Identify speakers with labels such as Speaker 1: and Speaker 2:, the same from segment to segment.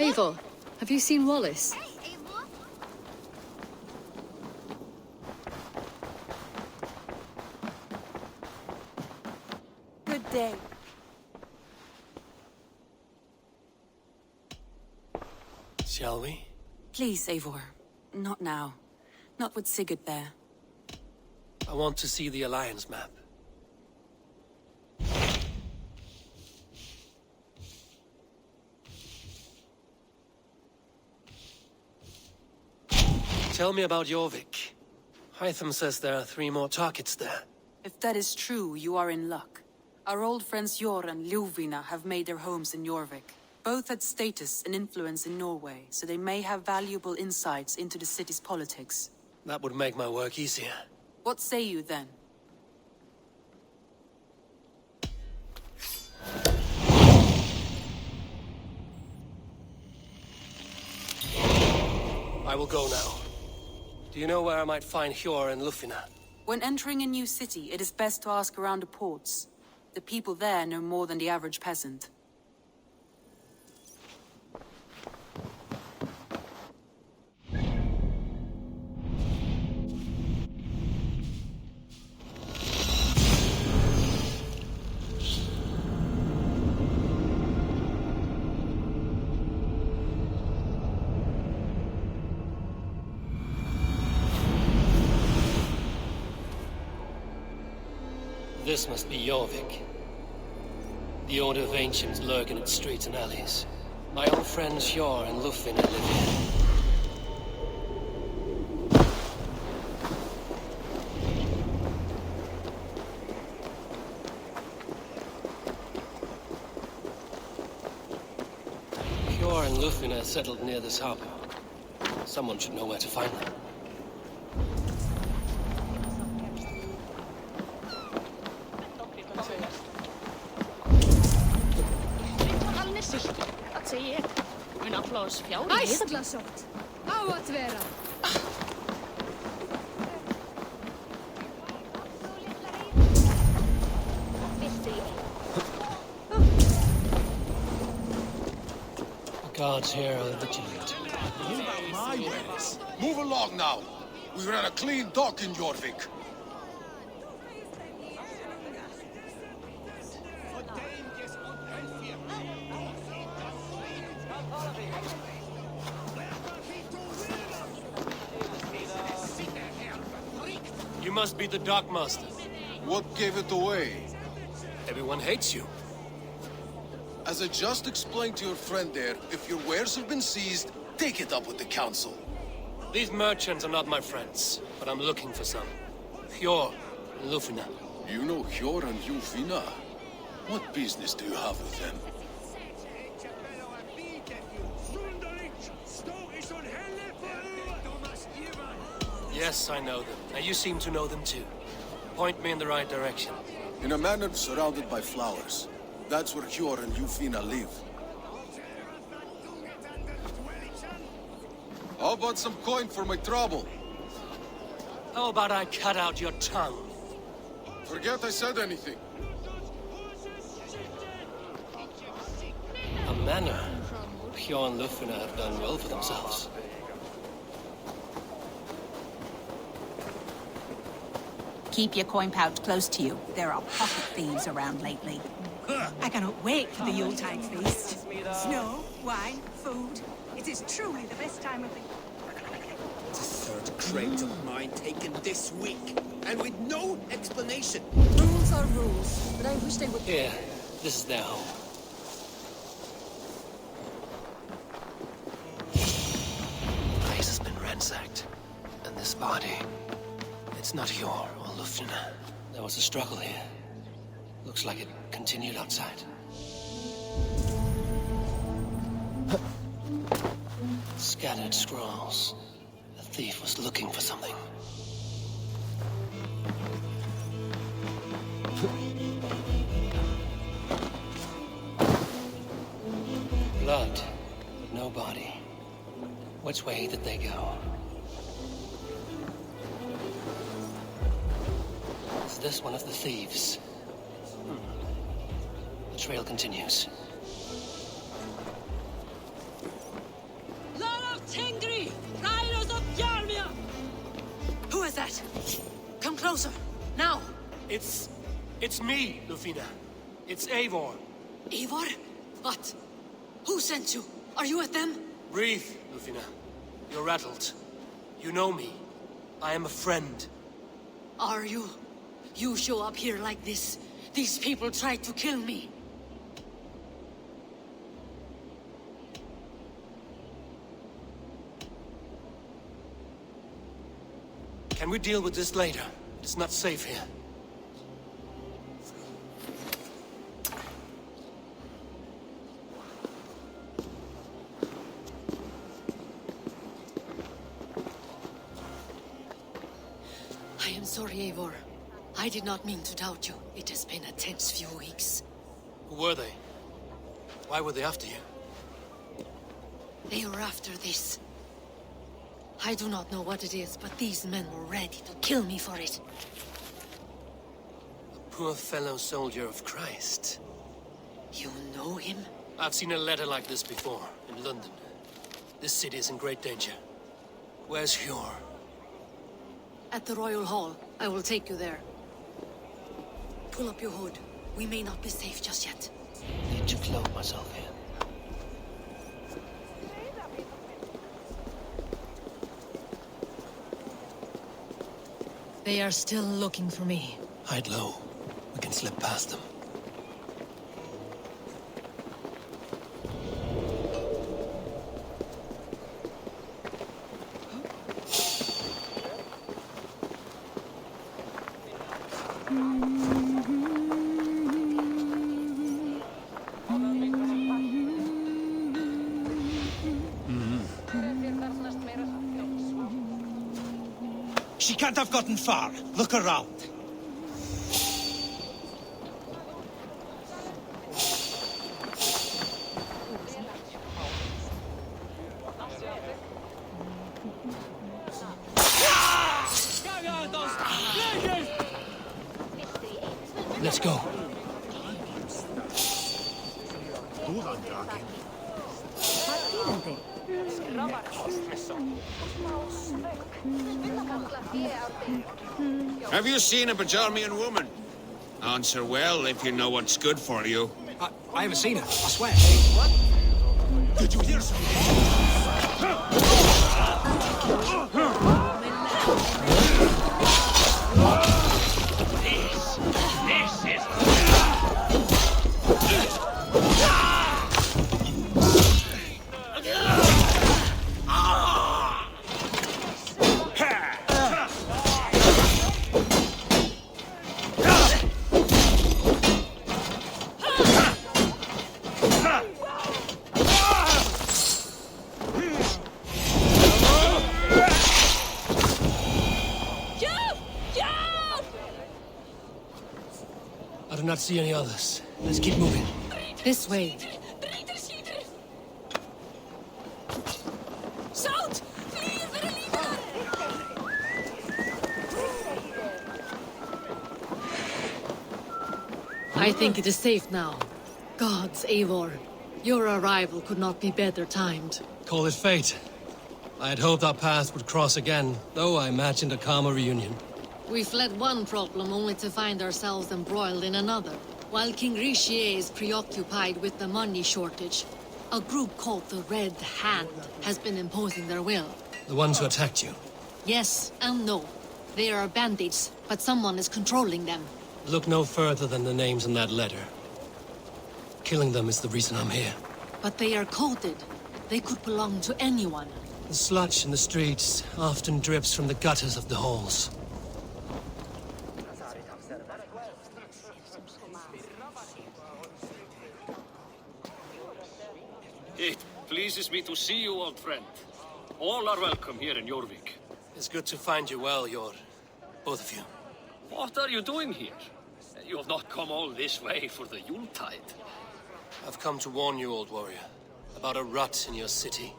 Speaker 1: Eivor, have you seen Wallace?
Speaker 2: Hey, Eivor.
Speaker 3: Good day.
Speaker 4: Shall we?
Speaker 3: Please, Eivor. Not now. Not with Sigurd there.
Speaker 4: I want to see the Alliance map. Tell me about Jorvik. Hytham says there are 3 more targets there.
Speaker 3: If that is true, you are in luck. Our old friends Jor and Ljuvina have made their homes in Jorvik. Both had status and influence in Norway, so they may have valuable insights into the city's politics.
Speaker 4: That would make my work easier.
Speaker 3: What say you then?
Speaker 4: I will go now. Do you know where I might find Hjor and Lufina?
Speaker 3: When entering a new city, it is best to ask around the ports. The people there know more than the average peasant.
Speaker 4: This must be Jorvik. The Order of Ancients lurk in its streets and alleys. My old friends Hjor and Lufina live here. Hjor and Lufina settled near this harbor. Someone should know where to find them.
Speaker 1: Æsla sótt! Á að vera!
Speaker 4: The guards here are vigilant.
Speaker 5: My ways. Move along now. We ran a clean dock in Jorvik.
Speaker 4: You must be the Dockmaster.
Speaker 5: What gave it away?
Speaker 4: Everyone hates you.
Speaker 5: As I just explained to your friend there, if your wares have been seized, take it up with the council.
Speaker 4: These merchants are not my friends, but I'm looking for some. Hjor and Lufina.
Speaker 5: You know Hjor and Ljuvina? What business do you have with them?
Speaker 4: Yes, I know them. Now you seem to know them too. Point me in the right direction.
Speaker 5: In a manor surrounded by flowers. That's where Hjor and Ljuvina live. How about some coin for my trouble?
Speaker 4: How about I cut out your tongue?
Speaker 5: Forget I said anything.
Speaker 4: A manor. Hjor and Lufina have done well for themselves.
Speaker 6: Keep your coin pouch close to you. There are pocket thieves around lately. I cannot wait for the Yuletide feast. Snow, wine, food. It is truly the best time of the...
Speaker 7: It's a third crate of mine taken this week, and with no explanation.
Speaker 1: Rules are rules, but I wish they would...
Speaker 4: Here, this is their home. The place has been ransacked, and this body... It's not Hjor or Lufina. There was a struggle here. Looks like it continued outside. Scattered scrolls. The thief was looking for something. Blood, but no body. Which way did they go? Is this one of the thieves? The trail continues.
Speaker 6: closer! Now!
Speaker 4: It's me, Lufina. It's Eivor.
Speaker 1: Eivor? What? Who sent you? Are you with them?
Speaker 4: Breathe, Lufina. You're rattled. You know me. I am a friend.
Speaker 1: Are you? You show up here like this. These people tried to kill me.
Speaker 4: Can we deal with this later? It's not safe here.
Speaker 1: I am sorry, Eivor. I did not mean to doubt you. It has been a tense few weeks.
Speaker 4: Who were they? Why were they after you?
Speaker 1: They were after this. I do not know what it is, but these men were ready to kill me for it.
Speaker 4: A poor fellow soldier of Christ.
Speaker 1: You know him?
Speaker 4: I've seen a letter like this before, in London. This city is in great danger. Where's Hjor?
Speaker 1: At the Royal Hall. I will take you there. Pull up your hood. We may not be safe just yet.
Speaker 4: I need to clothe myself here.
Speaker 1: They are still looking for me.
Speaker 4: Hide low. We can slip past them.
Speaker 2: She can't have gotten far. Look around.
Speaker 4: Let's go.
Speaker 8: Have you seen a Bajarmian woman? Answer well if you know what's good for you.
Speaker 7: I haven't seen her, I swear.
Speaker 2: Did you hear something?
Speaker 4: I do not see any others. Let's keep moving.
Speaker 1: This way. Shout! I think it is safe now. Gods, Eivor. Your arrival could not be better timed.
Speaker 4: Call it fate. I had hoped our paths would cross again, though I imagined a calmer reunion.
Speaker 1: We fled one problem only to find ourselves embroiled in another. While King Richier is preoccupied with the money shortage, a group called the Red Hand has been imposing their will.
Speaker 4: The ones who attacked you.
Speaker 1: Yes and no. They are bandits, but someone is controlling them.
Speaker 4: Look no further than the names in that letter. Killing them is the reason I'm here.
Speaker 1: But they are coded. They could belong to anyone.
Speaker 4: The sludge in the streets often drips from the gutters of the halls.
Speaker 9: It pleases me to see you, old friend. All are welcome here in Jorvik.
Speaker 4: It's good to find you well, Jor. Both of you.
Speaker 9: What are you doing here? You have not come all this way for the Yuletide.
Speaker 4: I've come to warn you, old warrior, about a rot in your city.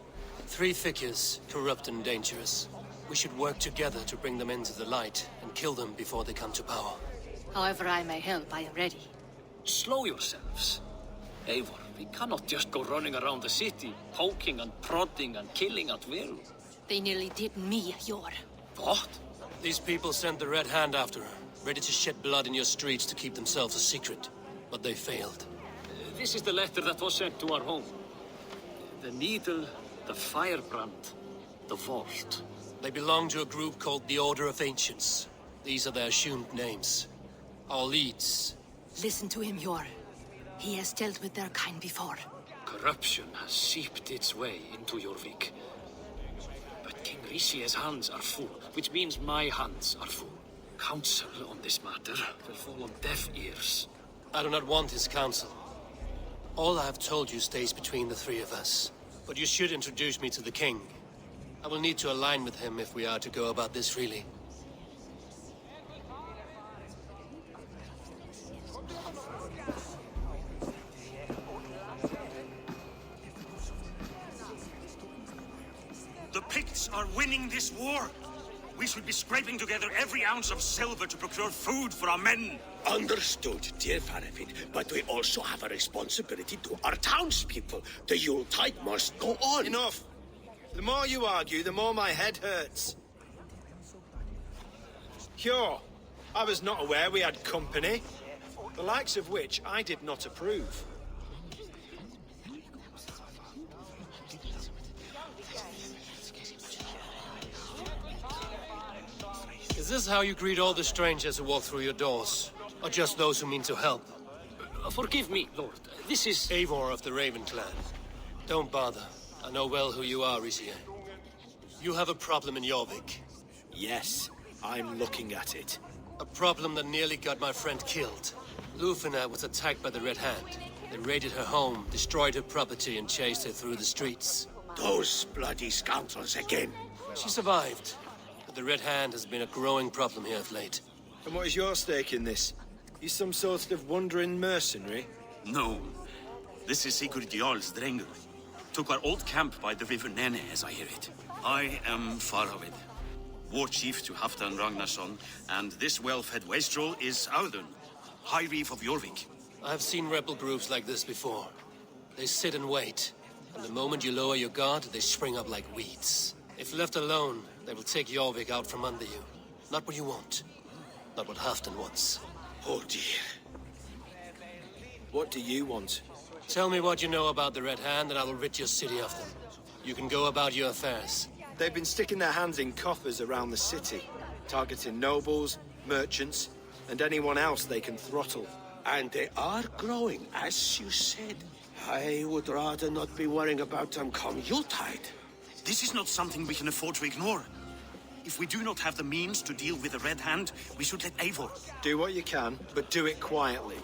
Speaker 4: 3 figures, corrupt and dangerous. We should work together to bring them into the light and kill them before they come to power.
Speaker 1: However I may help, I am ready.
Speaker 9: Slow yourselves. Eivor, we cannot just go running around the city, poking and prodding and killing at will.
Speaker 1: They nearly did me, Jor.
Speaker 9: What?
Speaker 4: These people sent the Red Hand after her, ready to shed blood in your streets to keep themselves a secret. But they failed.
Speaker 9: This is the letter that was sent to our home. The needle, the firebrand, the vault.
Speaker 4: They belong to a group called the Order of Ancients. These are their assumed names. Our leads.
Speaker 1: Listen to him, Yor. He has dealt with their kind before.
Speaker 9: Corruption has seeped its way into Jorvik. But King Rishi's hands are full, which means my hands are full. Counsel on this matter will fall on deaf ears.
Speaker 4: I do not want his counsel. All I have told you stays between the three of us. But you should introduce me to the king. I will need to align with him if we are to go about this freely.
Speaker 10: The Picts are winning this war. We should be scraping together every ounce of silver to procure food for our men.
Speaker 7: Understood, dear Faravid, but we also have a responsibility to our townspeople. The Yuletide must go on.
Speaker 11: Enough! The more you argue, the more my head hurts. Cure, I was not aware we had company, the likes of which I did not approve.
Speaker 4: Is this how you greet all the strangers who walk through your doors? Or just those who mean to help?
Speaker 9: Forgive me, Lord. This is...
Speaker 4: Eivor of the Raven Clan. Don't bother. I know well who you are, Rishi. You have a problem in Jorvik.
Speaker 11: Yes, I'm looking at it.
Speaker 4: A problem that nearly got my friend killed. Lufina was attacked by the Red Hand. They raided her home, destroyed her property, and chased her through the streets.
Speaker 7: Those bloody scoundrels again.
Speaker 4: She survived. But the Red Hand has been a growing problem here of late.
Speaker 11: And what is your stake in this? You some sort of wandering mercenary?
Speaker 10: No. This is Sigurd Jarl's Drengr. Took our old camp by the river Nene, as I hear it. I am Faravid, war chief to Halfdan Ragnarsson, and this well-fed wastrel is Audun, High Reef of Jorvik.
Speaker 4: I have seen rebel groups like this before. They sit and wait, and the moment you lower your guard, they spring up like weeds. If left alone, they will take Jorvik out from under you. Not what you want. Not what Halfdan wants.
Speaker 7: Oh dear.
Speaker 11: What do you want?
Speaker 4: Tell me what you know about the Red Hand, and I will rid your city of them. You can go about your affairs.
Speaker 11: They've been sticking their hands in coffers around the city, targeting nobles, merchants, and anyone else they can throttle.
Speaker 7: And they are growing, as you said. I would rather not be worrying about them come Yuletide.
Speaker 10: This is not something we can afford to ignore. If we do not have the means to deal with the Red Hand, we should let Eivor.
Speaker 11: Do what you can, but do it quietly.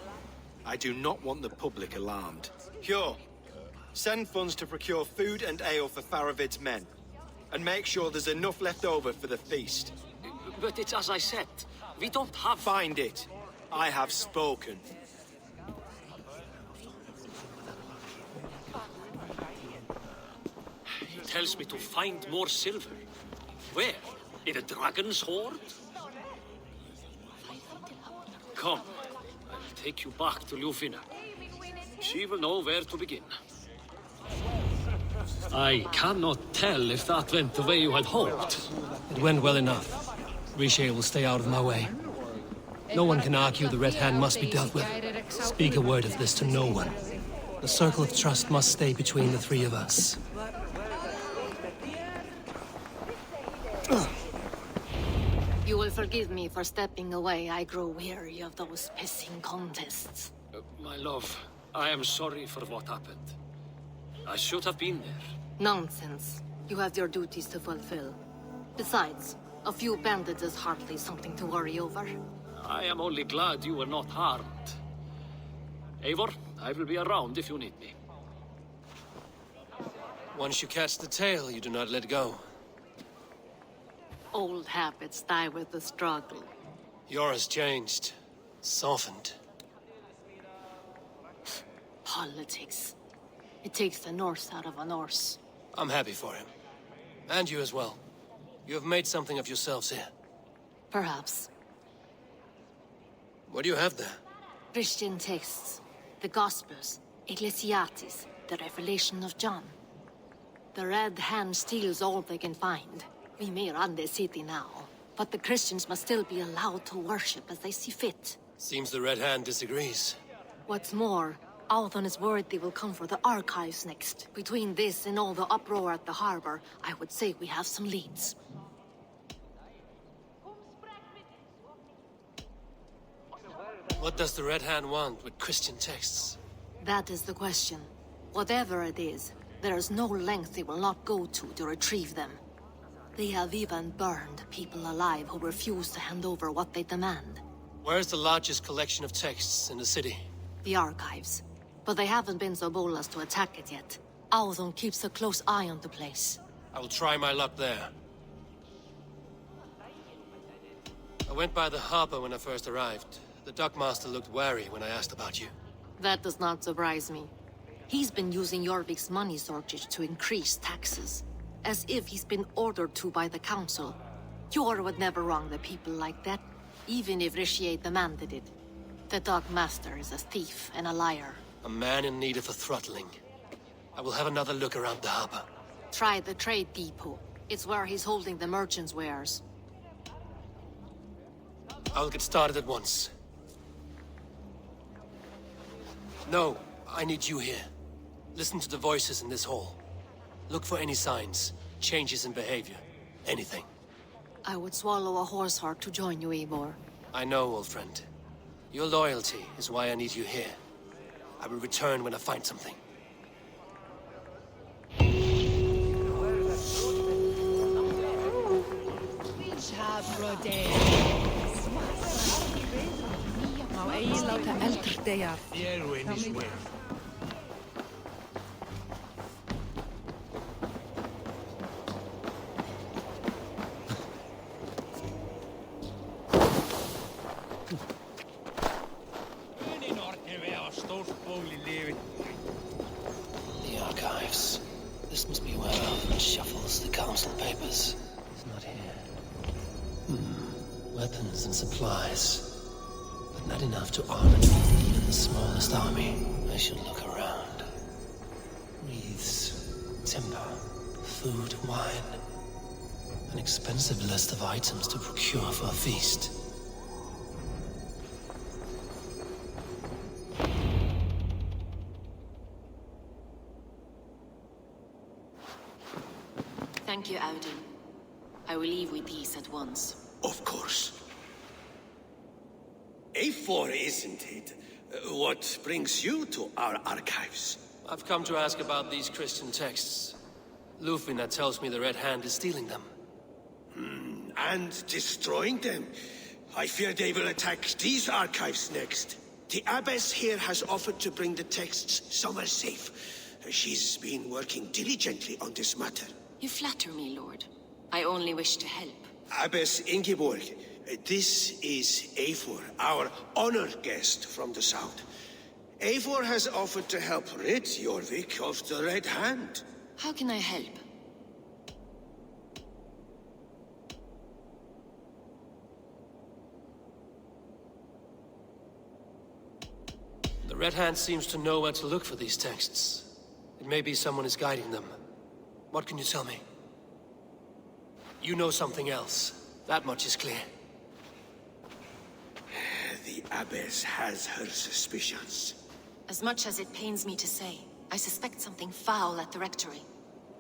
Speaker 11: I do not want the public alarmed. Cure, send funds to procure food and ale for Faravid's men. And make sure there's enough left over for the feast.
Speaker 9: But it's as I said. We don't have...
Speaker 11: Find it. I have spoken.
Speaker 9: He tells me to find more silver. Where? In a dragon's hoard? Come. I'll take you back to Lufina. She will know where to begin. I cannot tell if that went the way you had hoped.
Speaker 4: It went well enough. Rishi will stay out of my way. No one can argue the Red Hand must be dealt with. Speak a word of this to no one. The circle of trust must stay between the three of us.
Speaker 1: You will forgive me for stepping away. I grow weary of those pissing contests.
Speaker 9: My love, I am sorry for what happened. I should have been there.
Speaker 1: Nonsense. You have your duties to fulfill. Besides, a few bandits is hardly something to worry over.
Speaker 9: I am only glad you were not harmed. Eivor, I will be around if you need me.
Speaker 4: Once you catch the tail, you do not let go.
Speaker 1: Old habits die with the struggle.
Speaker 4: Yours changed. Softened.
Speaker 1: Politics. It takes the Norse out of a Norse.
Speaker 4: I'm happy for him. And you as well. You have made something of yourselves here.
Speaker 1: Perhaps.
Speaker 4: What do you have there?
Speaker 1: Christian texts. The Gospels. Ecclesiastes. The Revelation of John. The Red Hand steals all they can find. We may run the city now, but the Christians must still be allowed to worship as they see fit.
Speaker 4: Seems the Red Hand disagrees.
Speaker 1: What's more, Althon is worried they will come for the archives next. Between this and all the uproar at the harbor, I would say we have some leads.
Speaker 4: What does the Red Hand want with Christian texts?
Speaker 1: That is the question. Whatever it is, there is no length they will not go to retrieve them. They have even burned people alive who refuse to hand over what they demand.
Speaker 4: Where's the largest collection of texts in the city?
Speaker 1: The archives. But they haven't been so bold as to attack it yet. Althon keeps a close eye on the place.
Speaker 4: I will try my luck there. I went by the harbor when I first arrived. The dockmaster looked wary when I asked about you.
Speaker 1: That does not surprise me. He's been using Jorvik's money shortage to increase taxes. As if he's been ordered to by the council. Jor would never wrong the people like that, even if Richier demanded it. The dockmaster is a thief and a liar.
Speaker 4: A man in need of a throttling. I will have another look around the harbor.
Speaker 1: Try the trade depot. It's where he's holding the merchants' wares.
Speaker 4: I will get started at once. No, I need you here. Listen to the voices in this hall. Look for any signs, changes in behavior, anything.
Speaker 1: I would swallow a horse heart to join you, Eivor.
Speaker 4: I know, old friend. Your loyalty is why I need you here. I will return when I find something. The archives. This must be where Alvin shuffles the council papers. It's not here. Weapons and supplies. But not enough to arm even the smallest army. I should look around. Wreaths, timber, food, wine. An expensive list of items to procure for a feast.
Speaker 12: Thank you, Audun. I will leave with these at once.
Speaker 7: Of course. Eivor, isn't it? What brings you to our archives?
Speaker 4: I've come to ask about these Christian texts. Lufina tells me the Red Hand is stealing them.
Speaker 7: And destroying them. I fear they will attack these archives next. The abbess here has offered to bring the texts somewhere safe. She's been working diligently on this matter.
Speaker 12: You flatter me, Lord. I only wish to help.
Speaker 7: Abbess Ingeborg, this is Eivor, our honored guest from the south. Eivor has offered to help rid Jorvik of the Red Hand.
Speaker 12: How can I help?
Speaker 4: The Red Hand seems to know where to look for these texts. It may be someone is guiding them. What can you tell me? You know something else. That much is clear.
Speaker 7: The abbess has her suspicions.
Speaker 12: As much as it pains me to say, I suspect something foul at the rectory.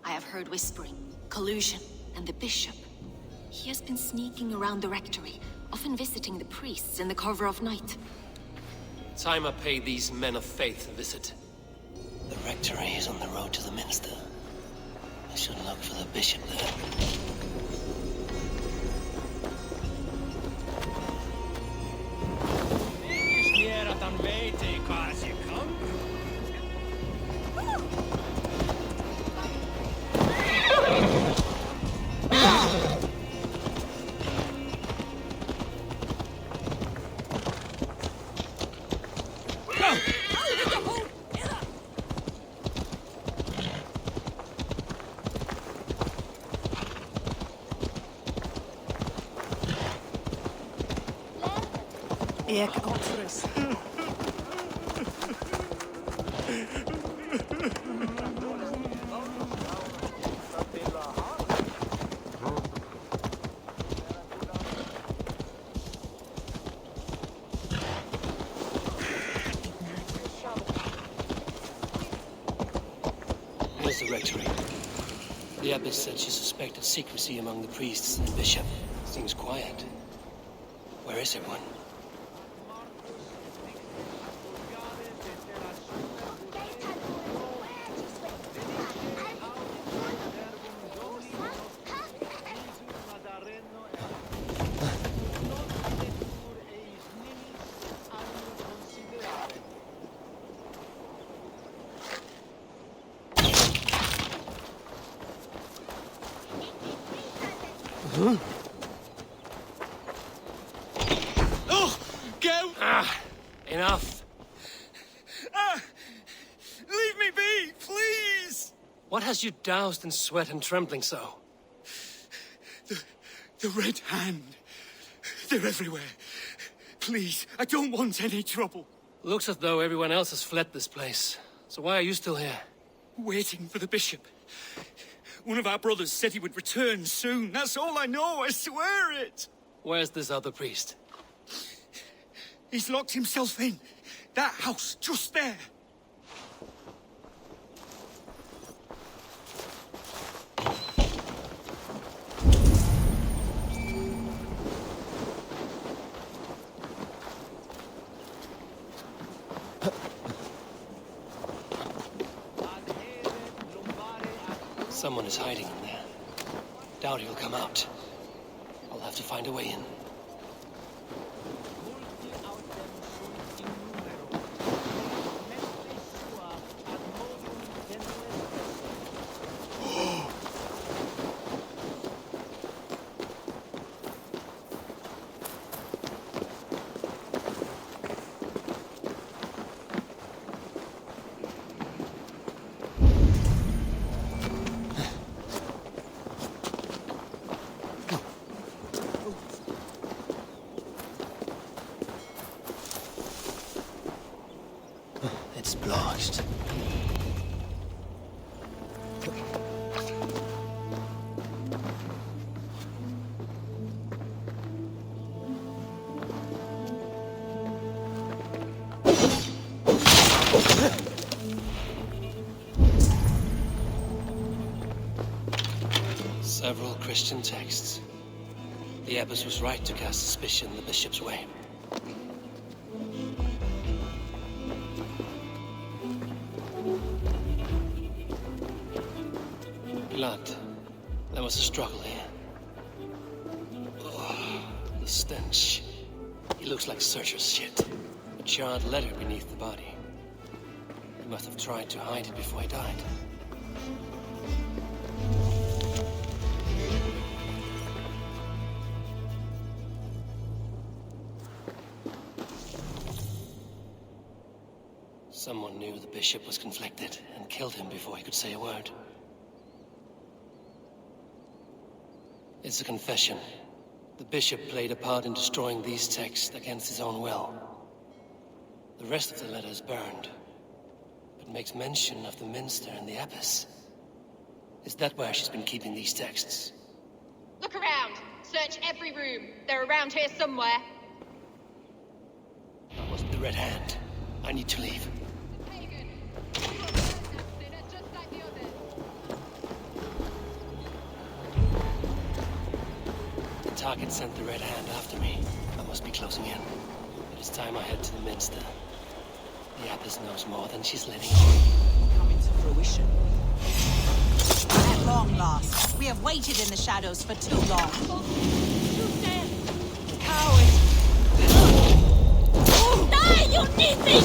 Speaker 12: I have heard whispering, collusion, and the bishop. He has been sneaking around the rectory, often visiting the priests in the cover of night.
Speaker 4: Time I pay these men of faith a visit. The rectory is on the road to the minster. I should look for the bishop there.
Speaker 6: Ek opfrus.
Speaker 4: Where's the rectory? The abbess said she suspected secrecy among the priests and bishop. Seems quiet. Where is everyone?
Speaker 7: Oh, go!
Speaker 4: Enough!
Speaker 7: Leave me be, please!
Speaker 4: What has you doused in sweat and trembling so?
Speaker 7: The Red Hand. They're everywhere. Please, I don't want any trouble.
Speaker 4: Looks as though everyone else has fled this place. So why are you still here?
Speaker 7: Waiting for the bishop. One of our brothers said he would return soon. That's all I know, I swear it!
Speaker 4: Where's this other priest?
Speaker 7: He's locked himself in. That house, just there.
Speaker 4: Someone is hiding in there. Doubt he'll come out. I'll have to find a way in. It's blocked. Several Christian texts. The abbess was right to cast suspicion the bishop's way. Blood. There was a struggle here. Oh, the stench. He looks like searcher's shit. A charred letter beneath the body. He must have tried to hide it before he died. Someone knew the bishop was conflicted and killed him before he could say a word. It's a confession. The bishop played a part in destroying these texts against his own will. The rest of the letter is burned, but makes mention of the minster and the abbess. Is that where she's been keeping these texts?
Speaker 13: Look around. Search every room. They're around here somewhere.
Speaker 4: That wasn't the Red Hand. I need to leave. The target sent the Red Hand after me. I must be closing in. It is time I head to the minster. The abbess knows more than she's letting on.
Speaker 6: Coming to fruition. At long last. We have waited in the shadows for too long.
Speaker 13: Coward! Die, you need me!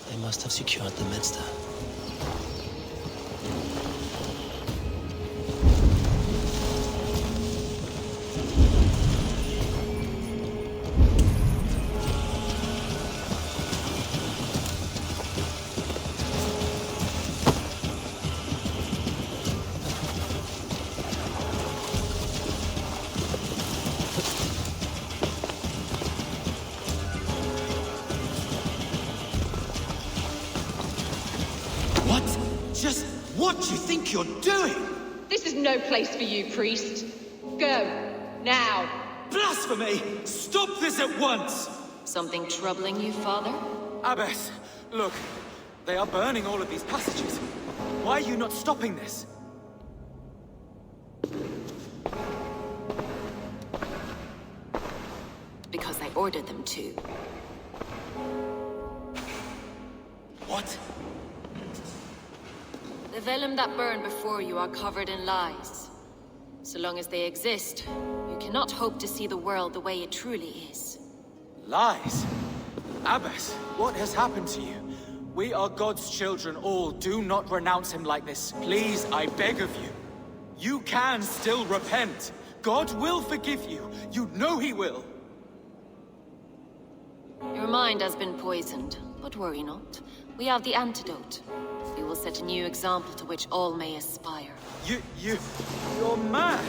Speaker 4: They must have secured the minster.
Speaker 2: What do you think you're doing?
Speaker 13: This is no place for you, priest. Go. Now.
Speaker 2: Blasphemy! Stop this at once!
Speaker 12: Something troubling you, father?
Speaker 14: Abbess, look. They are burning all of these passages. Why are you not stopping this?
Speaker 12: Because I ordered them to.
Speaker 14: What?
Speaker 12: The vellum that burn before you are covered in lies. So long as they exist, you cannot hope to see the world the way it truly is.
Speaker 14: Lies? Abbess, what has happened to you? We are God's children all. Do not renounce him like this. Please, I beg of you. You can still repent. God will forgive you. You know he will.
Speaker 12: Your mind has been poisoned, but worry not. We have the antidote. We will set a new example to which all may aspire.
Speaker 14: You're mad.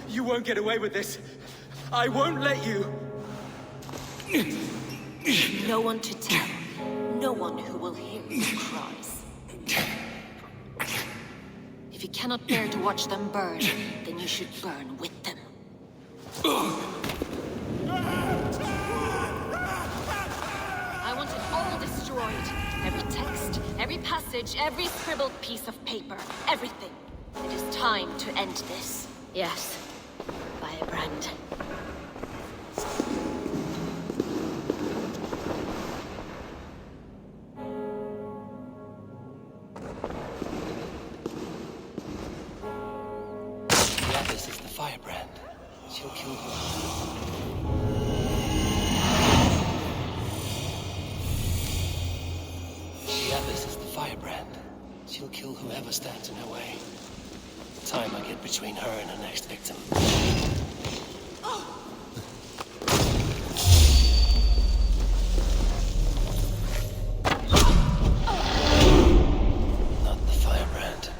Speaker 14: You won't get away with this. I won't let you.
Speaker 12: No one to tell. No one who will hear your cries. If you cannot bear to watch them burn, then you should burn with them. I want it all destroyed. Every text, every passage, every scribbled piece of paper. Everything. It is time to end this. Yes. Firebrand.
Speaker 4: This is the firebrand. She'll kill you. The Abbess is the firebrand. She'll kill whoever stands in her way. Time I get between her and her next victim. Not the firebrand.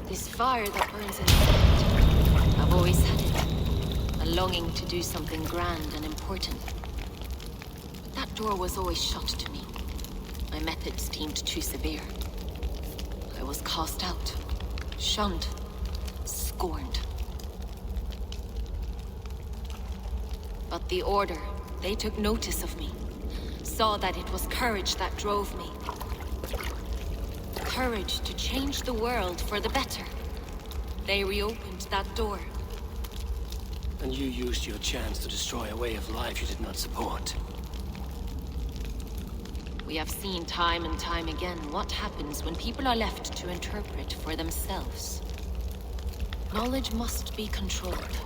Speaker 12: This fire that burns inside. I've always had it. A longing to do something grand and important. But that door was always shut to me. My methods seemed too severe. I was cast out, shunned, scorned. But the Order, they took notice of me. Saw that it was courage that drove me. Courage to change the world for the better. They reopened that door.
Speaker 4: And you used your chance to destroy a way of life you did not support.
Speaker 12: We have seen time and time again what happens when people are left to interpret for themselves. Knowledge must be controlled.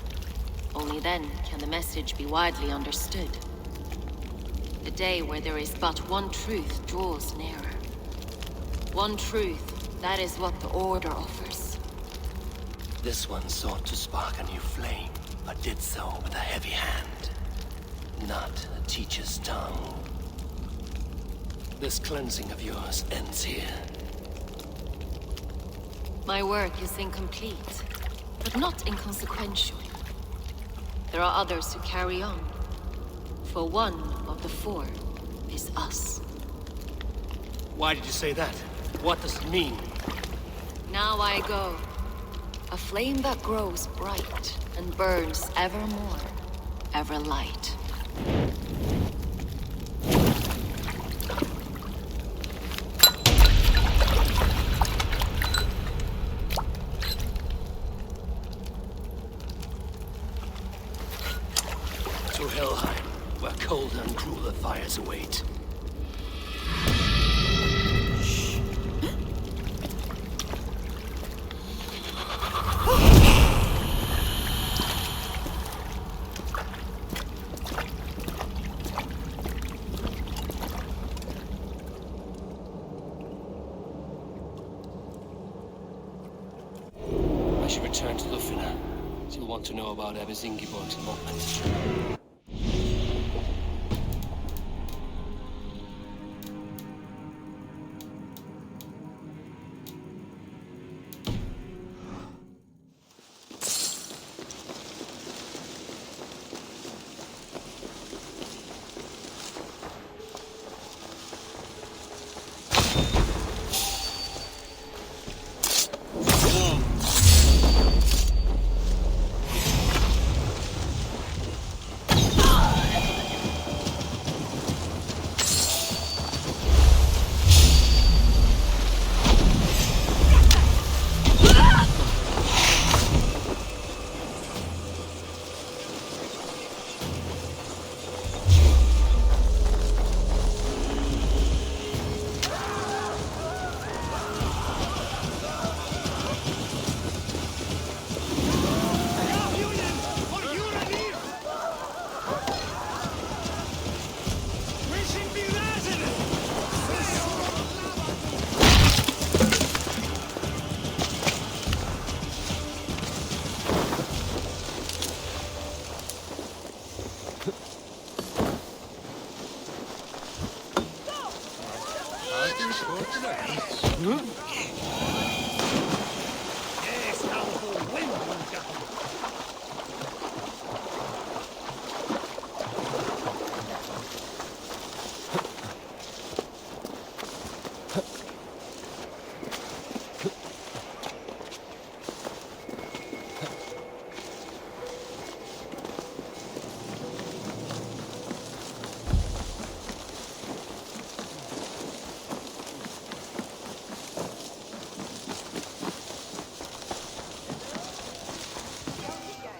Speaker 12: Only then can the message be widely understood. The day where there is but one truth draws nearer. One truth, that is what the Order offers.
Speaker 4: This one sought to spark a new flame, but did so with a heavy hand. Not a teacher's tongue. This cleansing of yours ends here.
Speaker 12: My work is incomplete, but not inconsequential. There are others who carry on. For one of the four is us.
Speaker 4: Why did you say that? What does it mean?
Speaker 12: Now I go. A flame that grows bright and burns ever more, ever light.
Speaker 4: To Helheim, where colder and crueler fires await. I should return to Lufina. She'll want to know about Abbess Ingeborg's elopement.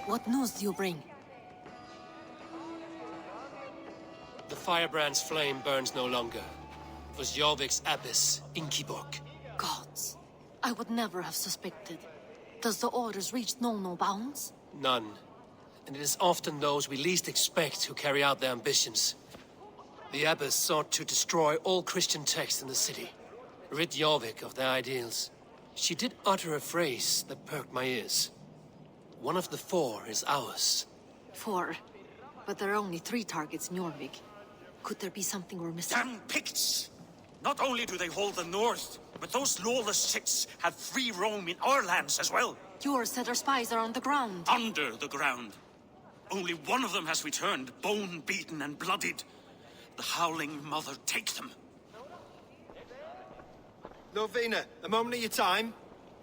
Speaker 1: What news do you bring?
Speaker 4: The firebrand's flame burns no longer. It was Jorvik's abbess, Inkiborg.
Speaker 1: Gods, I would never have suspected. Does the orders reach no bounds?
Speaker 4: None. And it is often those we least expect who carry out their ambitions. The abbess sought to destroy all Christian texts in the city, rid Jorvik of their ideals. She did utter a phrase that perked my ears. One of the 4 is ours.
Speaker 1: 4? But there are only 3 targets in Jorvik. Could there be something we're missing?
Speaker 10: Damn Picts! Not only do they hold the north, but those lawless Sits have free roam in our lands as well.
Speaker 1: Yours said our spies are on the ground.
Speaker 10: Under the ground. Only one of them has returned, bone-beaten and bloodied. The Howling Mother take them.
Speaker 11: Lovina, a moment of your time.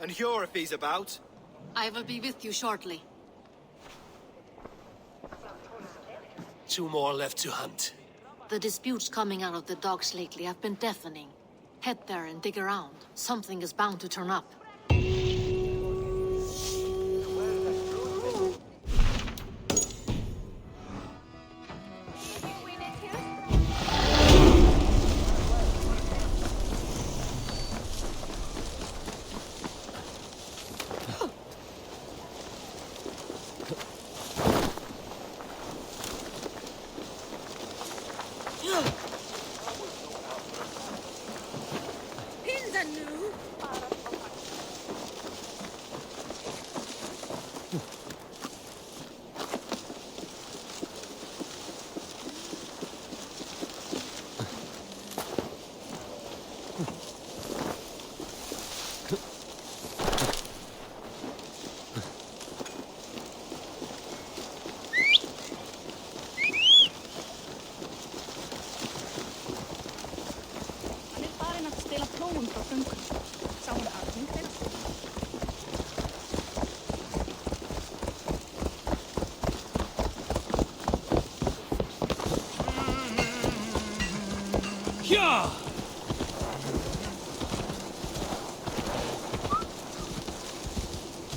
Speaker 11: And Hjor if he's about.
Speaker 1: I will be with you shortly.
Speaker 4: 2 more left to hunt.
Speaker 1: The disputes coming out of the docks lately have been deafening. Head there and dig around. Something is bound to turn up.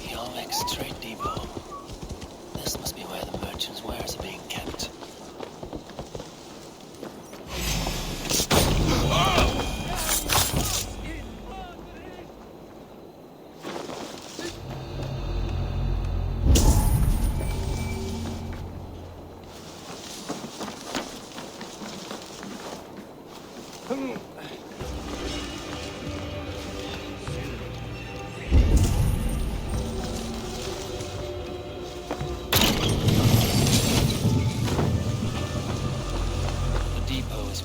Speaker 4: Jorvik's trade depot. This must be where the merchants' wares are being kept.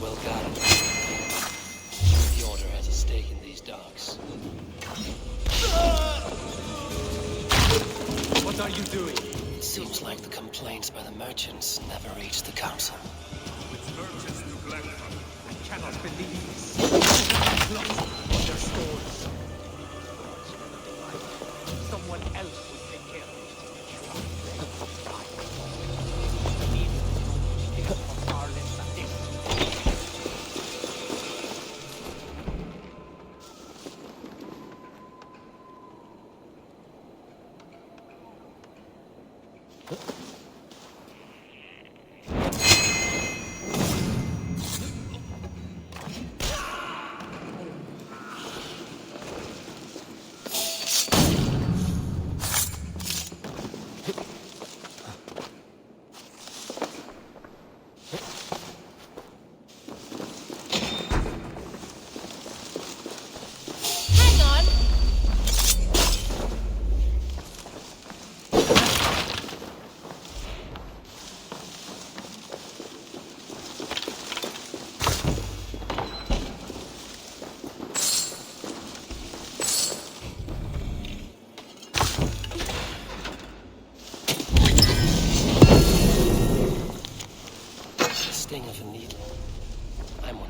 Speaker 4: Well guarded. The Order has a stake in these docks.
Speaker 14: What are you doing?
Speaker 4: Seems like the complaints by the merchants never reached the council.
Speaker 14: With merchants to blame. I cannot believe this. Look on their stores. Someone else will take care of it.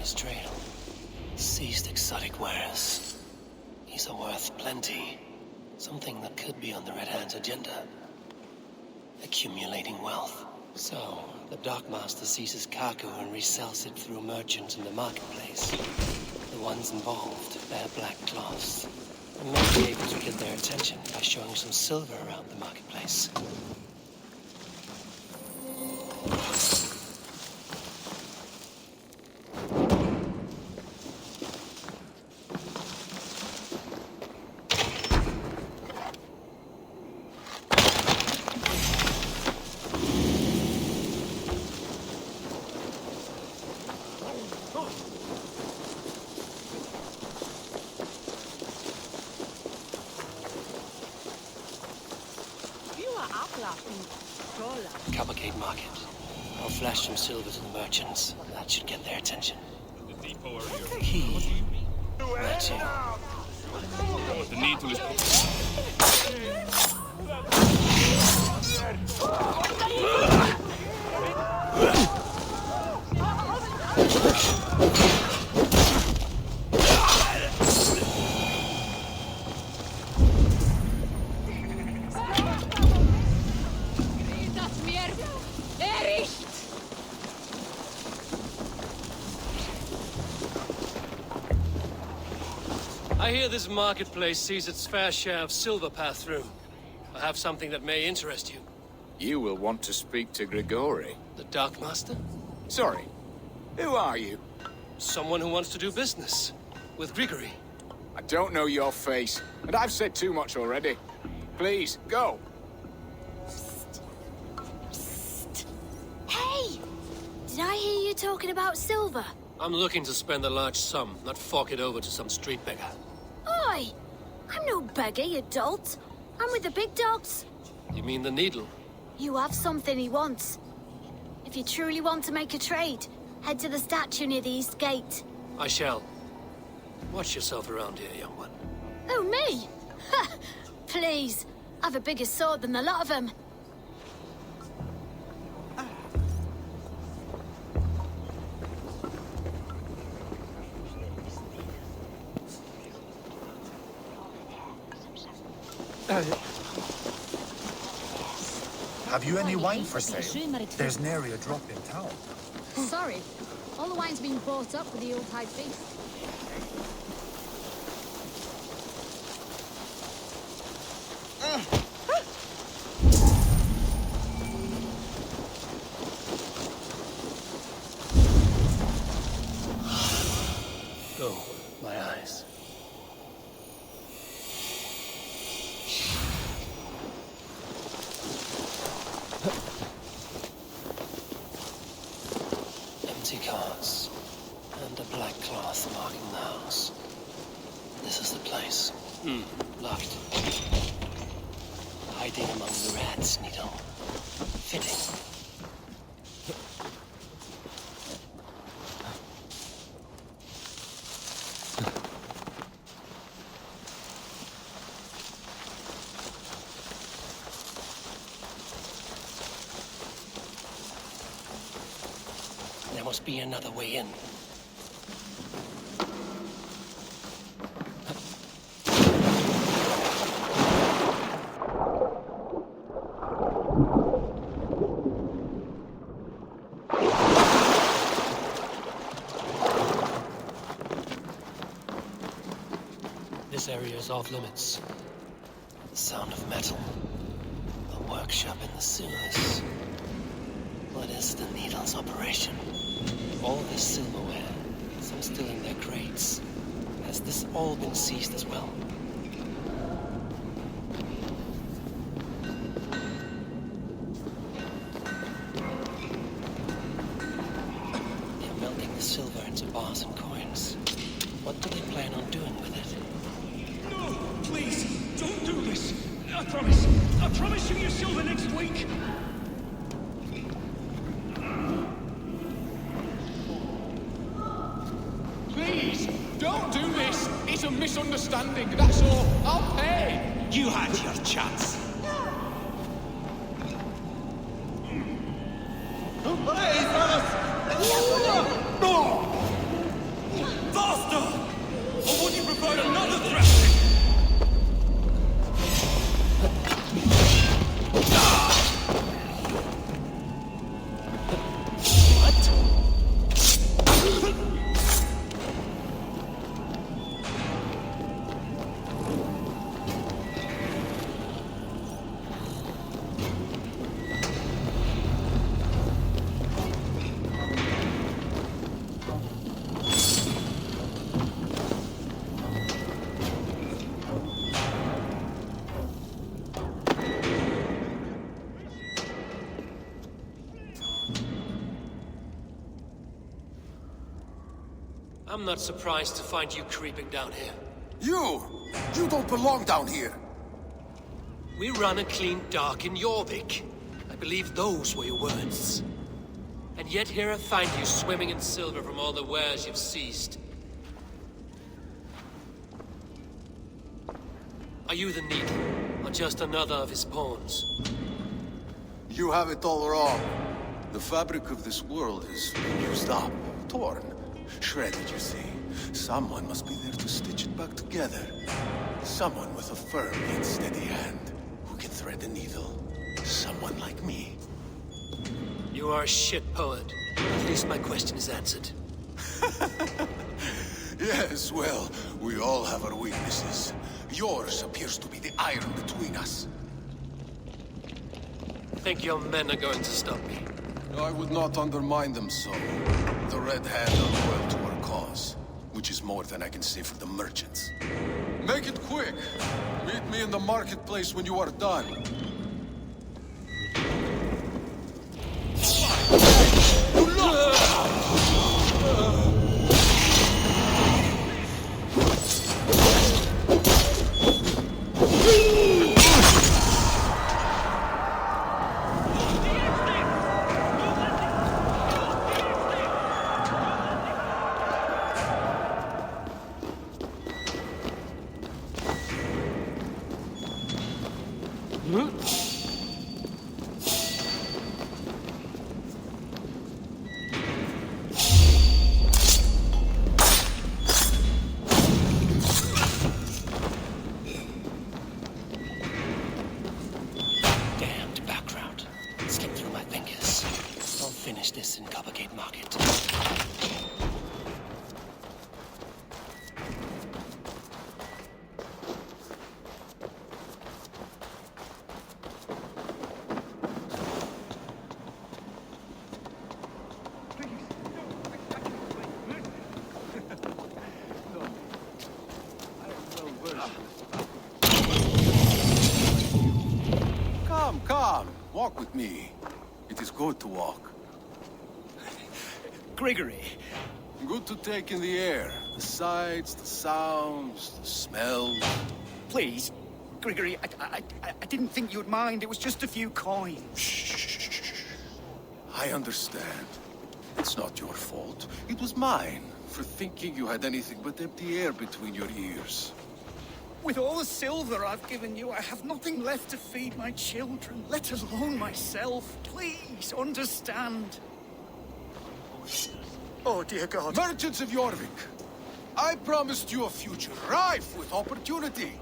Speaker 4: his trail. Seized exotic wares. These are worth plenty. Something that could be on the Red Hand's agenda. Accumulating wealth. So, the Dockmaster seizes cargo and resells it through merchants in the marketplace. The ones involved bear black cloths. And may be able to get their attention by showing some silver around the marketplace. Cavalcade Market. I'll flash some silver to the merchants. That should get their attention. Key. That's you.
Speaker 8: The needle is...
Speaker 4: I hear this marketplace sees its fair share of silver pass through. I have something that may interest you.
Speaker 15: You will want to speak to Grigori.
Speaker 4: The Darkmaster?
Speaker 15: Sorry. Who are you?
Speaker 4: Someone who wants to do business. With Grigori.
Speaker 15: I don't know your face, and I've said too much already. Please, go.
Speaker 16: Hey! Did I hear you talking about silver?
Speaker 4: I'm looking to spend a large sum, not fork it over to some street beggar.
Speaker 16: Oi! I'm no beggar, you dolt. I'm with the big dogs.
Speaker 4: You mean the needle?
Speaker 16: You have something he wants. If you truly want to make a trade, head to the statue near the east gate.
Speaker 4: I shall. Watch yourself around here, young one.
Speaker 16: Oh, me? Ha! Please. I've a bigger sword than the lot of them.
Speaker 17: Have you any wine for sale? There's nary a drop in town.
Speaker 18: Sorry. All the wine's been bought up for the Yuletide feast.
Speaker 4: Go, my eyes. Empty carts, and a black cloth marking the house. This is the place. Locked. Hiding among the rats, Needle. Fitting. There must be another way in. This area is off limits. The sound of metal. A workshop in the sewers. What is the Needle's operation? All this silverware, some still in their crates. Has this all been seized as well? They're melting the silver into bars and coins. What do they plan on doing with it?
Speaker 19: No! Please! Don't do this! I promise! I promise you your silver next week!
Speaker 15: Please, don't do this. It's a misunderstanding, that's all. I'll pay.
Speaker 2: You had your chance.
Speaker 19: Hey, fellas! No!
Speaker 4: I'm not surprised to find you creeping down here.
Speaker 5: You! You don't belong down here!
Speaker 4: We run a clean dock in Jorvik. I believe those were your words. And yet here I find you swimming in silver from all the wares you've seized. Are you the Needle, or just another of his pawns?
Speaker 5: You have it all wrong. The fabric of this world is used up, torn, shredded, you see. Someone must be there to stitch it back together. Someone with a firm yet steady hand, who can thread the needle. Someone like me.
Speaker 4: You are a shit poet. At least my question is answered.
Speaker 5: Yes, well, we all have our weaknesses. Yours appears to be the iron between us.
Speaker 4: Think your men are going to stop me?
Speaker 5: I would not undermine them so. The Red Hand are loyal to our cause, which is more than I can say for the merchants. Make it quick! Meet me in the marketplace when you are done.
Speaker 4: Damned background. Slipped through my fingers. I'll finish this in Coppergate Market.
Speaker 5: Come, walk with me. It is good to walk.
Speaker 19: Gregory.
Speaker 5: Good to take in the air. The sights, the sounds, the smells.
Speaker 19: Please, Gregory, I didn't think you'd mind. It was just a few coins.
Speaker 5: Shh. I understand. It's not your fault. It was mine, for thinking you had anything but empty air between your ears.
Speaker 19: With all the silver I've given you, I have nothing left to feed my children, let alone myself. Please, understand. Oh, dear God.
Speaker 5: Merchants of Jorvik, I promised you a future rife with opportunity.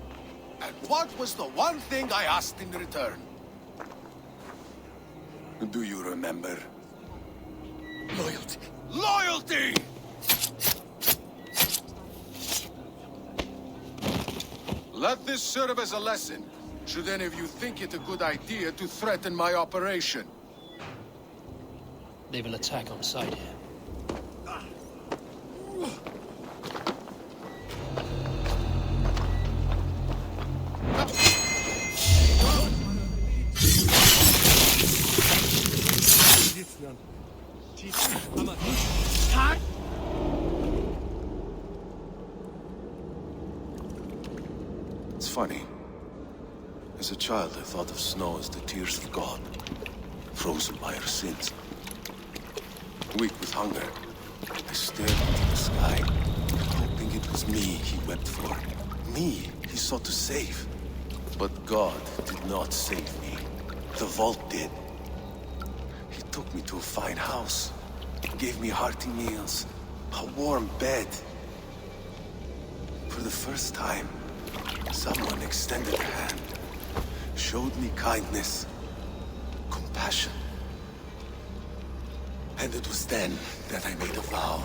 Speaker 5: And what was the one thing I asked in return? Do you remember?
Speaker 19: Loyalty.
Speaker 5: Loyalty! Let this serve as a lesson, should any of you think it a good idea to threaten my operation.
Speaker 4: They will attack on sight here.
Speaker 5: It's funny. As a child, I thought of snow as the tears of God, frozen by our sins. Weak with hunger, I stared into the sky, hoping it was me he wept for. Me he sought to save. But God did not save me. The vault did. He took me to a fine house, gave me hearty meals, a warm bed. For the first time, someone extended a hand, showed me kindness, compassion. And it was then that I made a vow.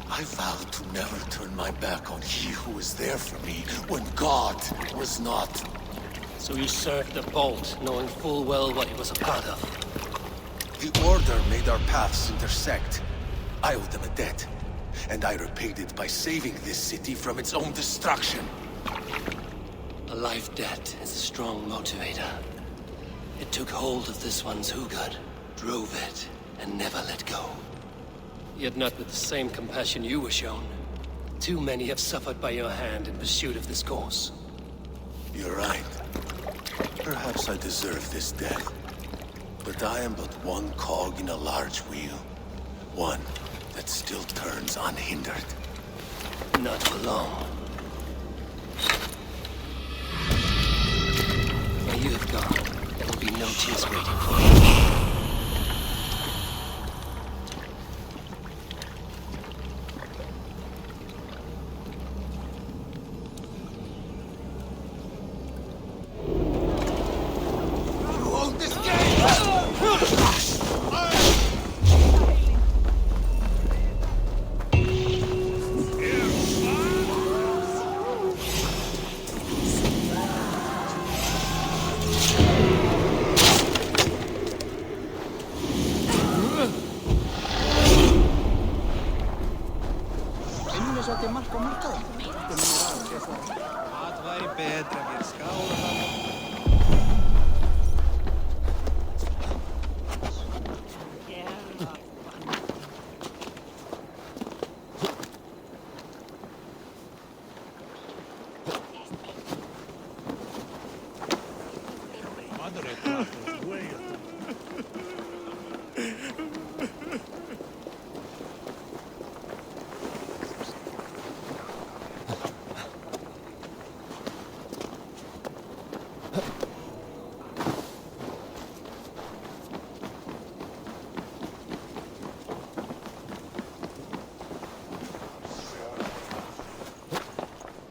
Speaker 5: I vowed to never turn my back on he who was there for me when God was not.
Speaker 4: So you served the Bolt, knowing full well what it was a part of.
Speaker 5: The Order made our paths intersect. I owed them a debt, and I repaid it by saving this city from its own destruction.
Speaker 4: A life debt is a strong motivator. It took hold of this one's Hugad, drove it, and never let go. Yet not with the same compassion you were shown. Too many have suffered by your hand in pursuit of this cause.
Speaker 5: You're right. Perhaps I deserve this death. But I am but one cog in a large wheel. One that still turns unhindered.
Speaker 4: Not for long. When you have gone, there will be no tears waiting for you.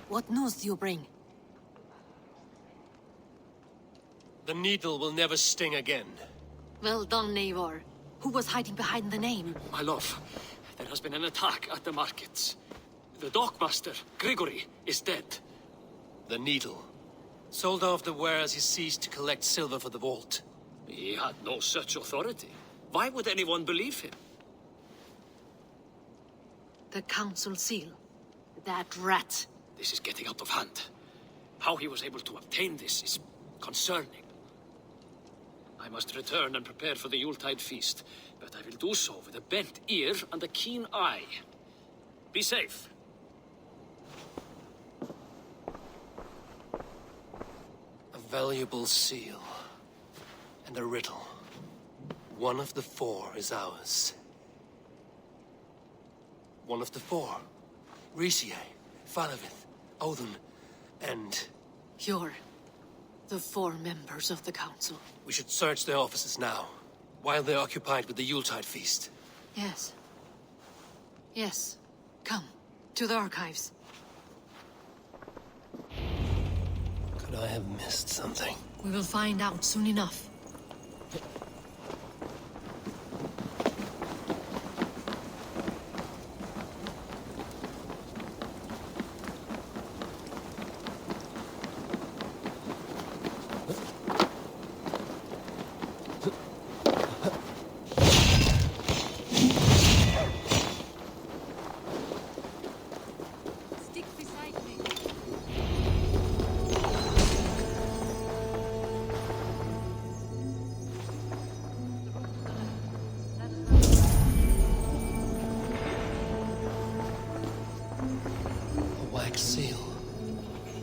Speaker 1: What news do you bring?
Speaker 4: The needle will never sting again.
Speaker 1: Well done, Eivor. Who was hiding behind the name?
Speaker 9: My love, there has been an attack at the markets. The dockmaster, Grigory, is dead.
Speaker 4: The needle. Sold off the wares he seized to collect silver for the vault.
Speaker 9: He had no such authority. Why would anyone believe him?
Speaker 1: The council seal. That rat.
Speaker 9: This is getting out of hand. How he was able to obtain this is concerning. I must return and prepare for the Yuletide feast, but I will do so with a bent ear and a keen eye. Be safe.
Speaker 4: A valuable seal. And a riddle. One of the four is ours. One of the four. Risie, Faravith, Odin, and...
Speaker 1: You're the four members of the council.
Speaker 4: We should search their offices now, while they're occupied with the Yuletide feast.
Speaker 1: Yes. Yes. Come, to the archives.
Speaker 4: Could I have missed something?
Speaker 1: We will find out soon enough.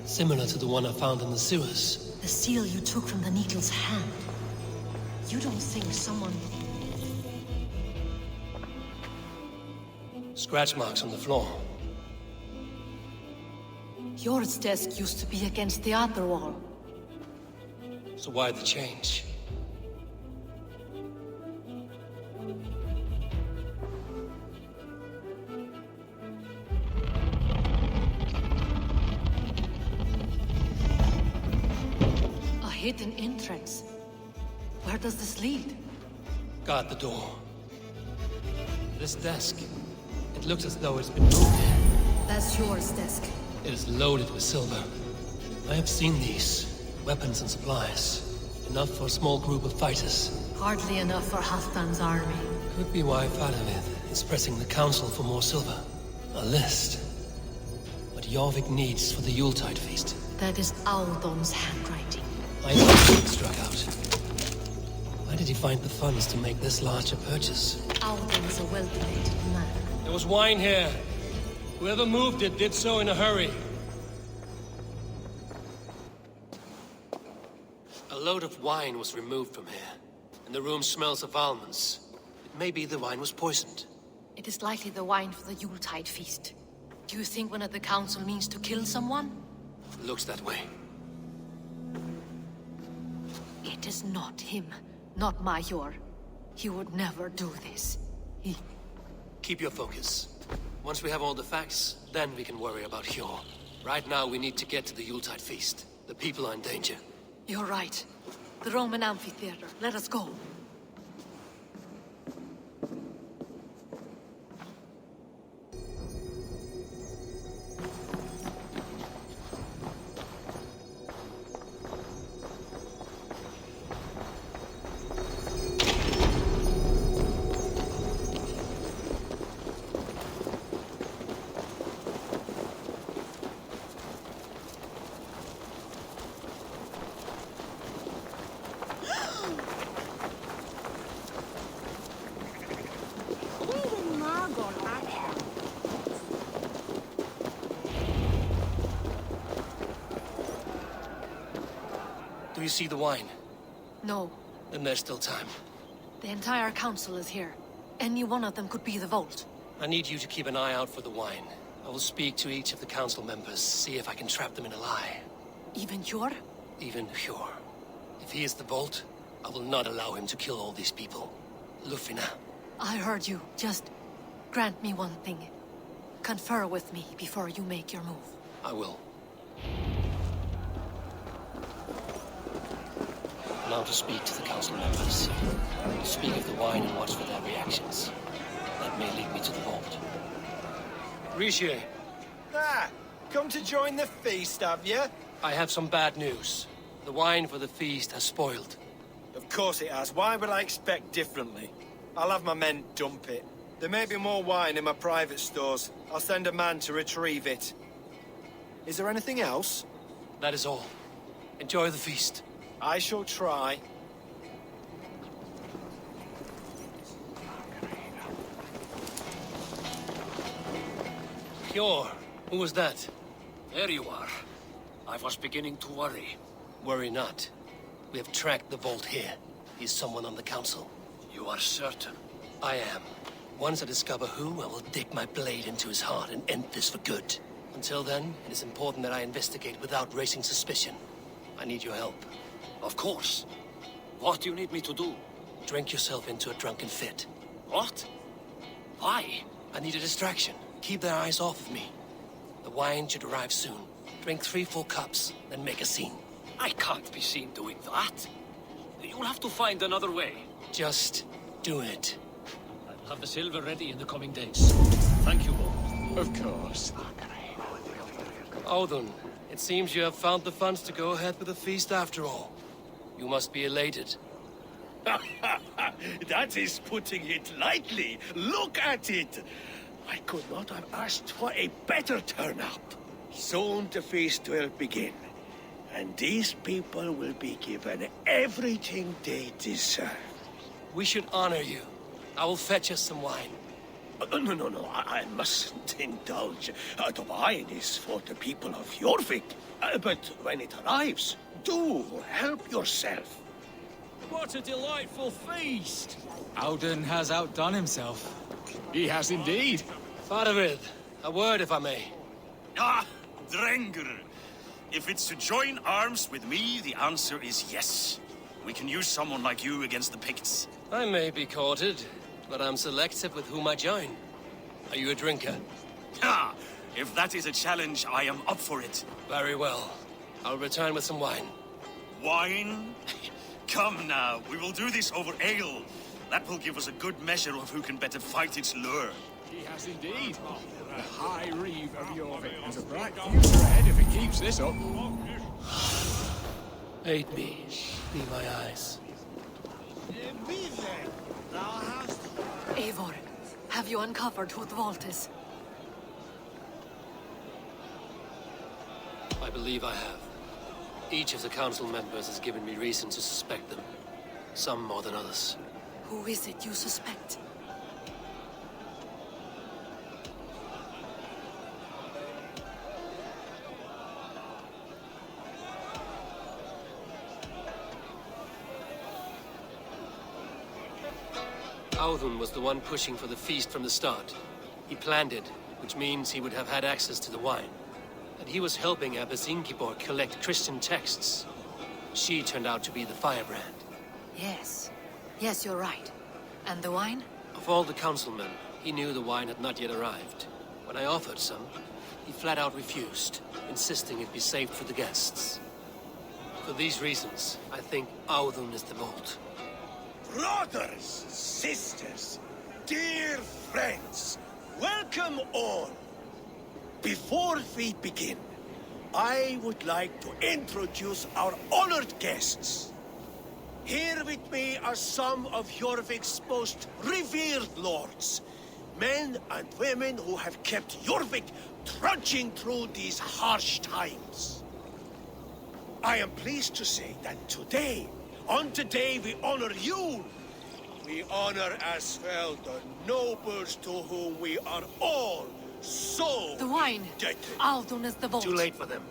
Speaker 4: Similar to the one I found in the sewers.
Speaker 1: The seal you took from the needle's hand. You don't think someone...
Speaker 4: Scratch marks on the floor.
Speaker 1: Yours desk used to be against the other wall.
Speaker 4: So why the change?
Speaker 1: Hidden entrance. Where does this lead?
Speaker 4: Guard the door. This desk. It looks as though it's been moved.
Speaker 1: That's yours desk.
Speaker 4: It is loaded with silver. I have seen these. Weapons and supplies. Enough for a small group of fighters.
Speaker 1: Hardly enough for Halfdan's army.
Speaker 4: Could be why Faravith is pressing the council for more silver. A list. What Jorvik needs for the Yuletide feast.
Speaker 1: That is Audon's handwriting.
Speaker 4: Eivor struck out. Why did he find the funds to make this larger purchase?
Speaker 1: Audon is a well-connected man.
Speaker 4: There was wine here. Whoever moved it did so in a hurry. A load of wine was removed from here, and the room smells of almonds. It may be the wine was poisoned.
Speaker 1: It is likely the wine for the Yuletide feast. Do you think one of the council means to kill someone?
Speaker 4: It looks that way.
Speaker 1: It is not him, not Major. He would never do this.
Speaker 4: Keep your focus. Once we have all the facts, then we can worry about Hjor. Right now, we need to get to the Yuletide feast. The people are in danger.
Speaker 1: You're right. The Roman amphitheater. Let us go.
Speaker 4: Do you see the wine?
Speaker 1: No.
Speaker 4: Then there's still time.
Speaker 1: The entire council is here. Any one of them could be the Vault.
Speaker 4: I need you to keep an eye out for the wine. I will speak to each of the council members, see if I can trap them in a lie.
Speaker 1: Even Hjor?
Speaker 4: Even Hjor. If he is the Vault, I will not allow him to kill all these people. Lufina.
Speaker 1: I heard you. Just grant me one thing. Confer with me before you make your move.
Speaker 4: I will. Now to speak to the council members. Speak of the wine and watch for their reactions. That may lead me to the Vault. Riche.
Speaker 11: Ah! Come to join the feast, have you?
Speaker 4: I have some bad news. The wine for the feast has spoiled.
Speaker 11: Of course it has. Why would I expect differently? I'll have my men dump it. There may be more wine in my private stores. I'll send a man to retrieve it. Is there anything else?
Speaker 4: That is all. Enjoy the feast.
Speaker 11: I shall try.
Speaker 4: Hjor, who was that?
Speaker 9: There you are. I was beginning to worry.
Speaker 4: Worry not. We have tracked the Vault here. He's someone on the council.
Speaker 9: You are certain?
Speaker 4: I am. Once I discover who, I will dig my blade into his heart and end this for good. Until then, it is important that I investigate without raising suspicion. I need your help.
Speaker 9: Of course. What do you need me to do?
Speaker 4: Drink yourself into a drunken fit.
Speaker 9: What? Why?
Speaker 4: I need a distraction. Keep their eyes off of me. The wine should arrive soon. Drink 3 full cups, then make a scene.
Speaker 9: I can't be seen doing that. You'll have to find another way.
Speaker 4: Just do it.
Speaker 9: I'll have the silver ready in the coming days. Thank you all.
Speaker 15: Of course.
Speaker 4: Audun, it seems you have found the funds to go ahead with the feast after all. You must be elated.
Speaker 7: That is putting it lightly. Look at it. I could not have asked for a better turnout. Soon the feast will begin. And these people will be given everything they deserve.
Speaker 4: We should honor you. I will fetch us some wine.
Speaker 7: No, I mustn't indulge. The wine is for the people of Jorvik. But when it arrives, do help yourself.
Speaker 15: What a delightful feast!
Speaker 14: Audun has outdone himself.
Speaker 15: He has indeed.
Speaker 4: Faravid, a word if I may.
Speaker 10: Ah, Drengr. If it's to join arms with me, the answer is yes. We can use someone like you against the Picts.
Speaker 4: I may be courted, but I'm selective with whom I join. Are you a drinker?
Speaker 10: Ah, if that is a challenge, I am up for it.
Speaker 4: Very well. I'll return with some wine.
Speaker 10: Wine? Come now, we will do this over ale. That will give us a good measure of who can better fight its lure.
Speaker 15: He has indeed. The High Reeve of Jorvik has a bright future ahead if he keeps this up.
Speaker 4: Aid me. Be my eyes.
Speaker 1: Eivor, have you uncovered who the Vault is?
Speaker 4: I believe I have. Each of the council members has given me reason to suspect them. Some more than others.
Speaker 1: Who is it you suspect?
Speaker 4: Audun was the one pushing for the feast from the start. He planned it, which means he would have had access to the wine. And he was helping Abbess Ingeborg collect Christian texts. She turned out to be the firebrand.
Speaker 1: Yes. Yes, you're right. And the wine?
Speaker 4: Of all the councilmen, he knew the wine had not yet arrived. When I offered some, he flat out refused, insisting it be saved for the guests. For these reasons, I think Audun is the bolt.
Speaker 7: Brothers, sisters, dear friends, welcome all. Before we begin, I would like to introduce our honored guests. Here with me are some of Jorvik's most revered lords. Men and women who have kept Jorvik trudging through these harsh times. I am pleased to say that today, on today we honor you. We honor as well the nobles to whom we are all so
Speaker 1: The wine!
Speaker 7: indebted.
Speaker 1: Audun is the bolt.
Speaker 4: Too late for them.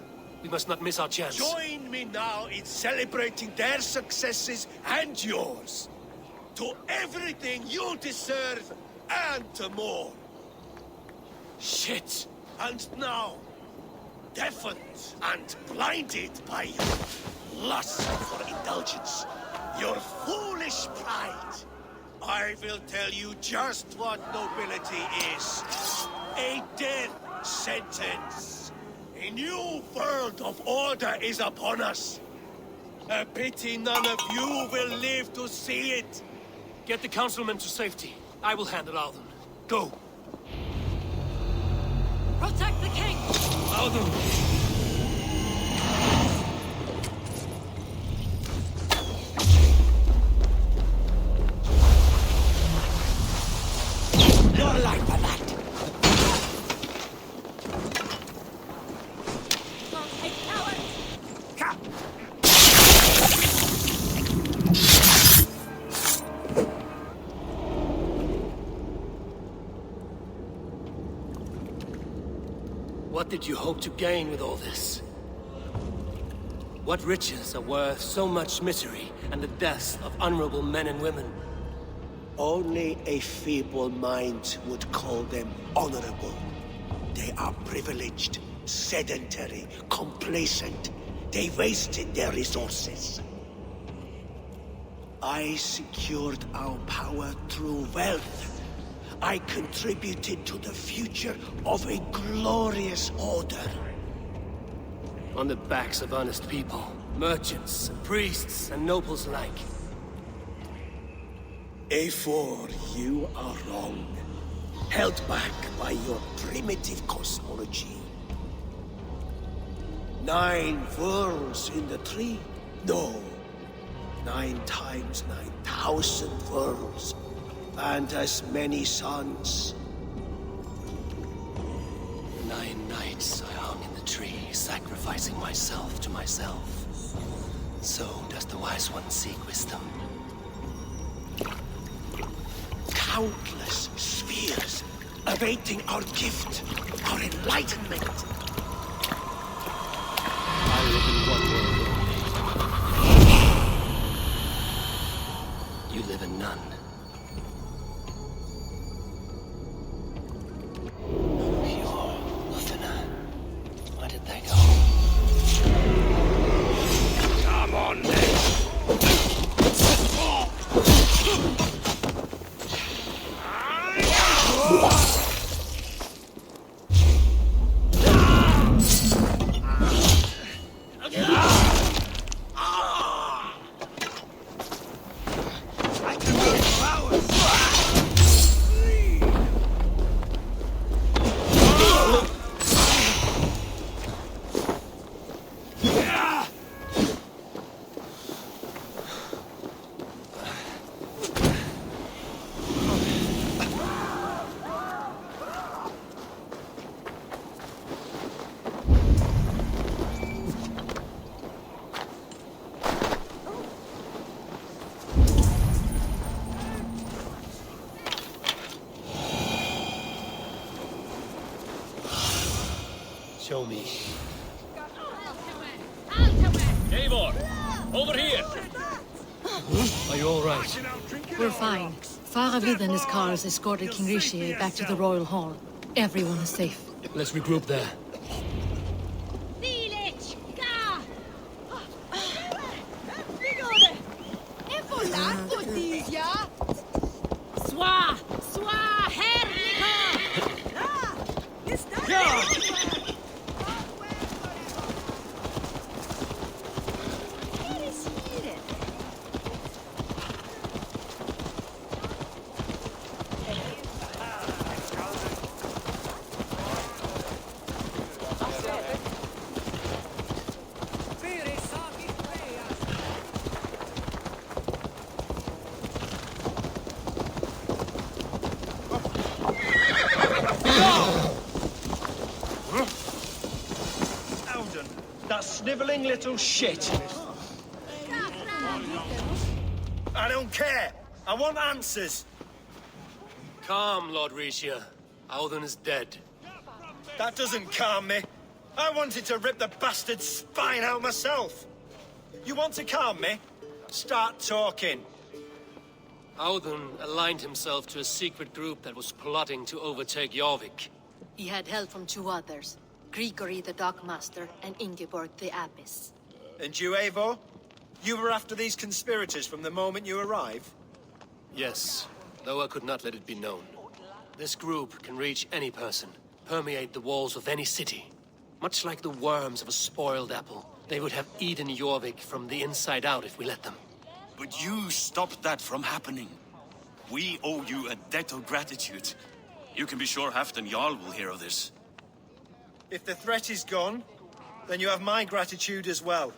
Speaker 4: We must not miss our chance.
Speaker 7: Join me now in celebrating their successes and yours. To everything you deserve and to more.
Speaker 4: Shit!
Speaker 7: And now, deafened and blinded by your lust for indulgence, your foolish pride, I will tell you just what nobility is. A death sentence. A new world of order is upon us. A pity none of you will live to see it.
Speaker 4: Get the councilmen to safety. I will handle Audun. Go!
Speaker 1: Protect the king!
Speaker 4: Audun!
Speaker 7: Your life for that!
Speaker 4: What did you hope to gain with all this? What riches are worth so much misery and the deaths of honorable men and women?
Speaker 7: Only a feeble mind would call them honorable. They are privileged, sedentary, complacent. They wasted their resources. I secured our power through wealth. I contributed to the future of a glorious order.
Speaker 4: On the backs of honest people, merchants, and priests, and nobles alike.
Speaker 7: Eivor, you are wrong. Held back by your primitive cosmology. 9 worlds in the tree? No. 9 times 9,000 worlds. And as many suns.
Speaker 4: 9 nights I hung in the tree, sacrificing myself to myself. So does the Wise One seek wisdom.
Speaker 7: Countless spheres awaiting our gift, our enlightenment.
Speaker 4: I live in one world. You live in none. Where did they go?
Speaker 7: Come on, then.
Speaker 4: Show me.
Speaker 9: Eivor! Over here!
Speaker 4: Are you all right?
Speaker 1: We're fine. Faravid and his cars escorted King Rishi back to the royal hall. Everyone is safe.
Speaker 4: Let's regroup there.
Speaker 11: That sniveling little shit. I don't care. I want answers.
Speaker 4: Calm, Lord Rishia. Audun is dead.
Speaker 11: That doesn't calm me. I wanted to rip the bastard's spine out myself. You want to calm me? Start talking.
Speaker 4: Audun aligned himself to a secret group that was plotting to overtake Jorvik.
Speaker 1: He had help from two others, Grigory the Dockmaster and Ingeborg the Abbess.
Speaker 11: And you, Eivor? You were after these conspirators from the moment you arrived?
Speaker 4: Yes, though I could not let it be known. This group can reach any person, permeate the walls of any city. Much like the worms of a spoiled apple, they would have eaten Jorvik from the inside out if we let them.
Speaker 10: But you stopped that from happening. We owe you a debt of gratitude. You can be sure Halfdan Jarl will hear of this.
Speaker 11: If the threat is gone, then you have my gratitude as well.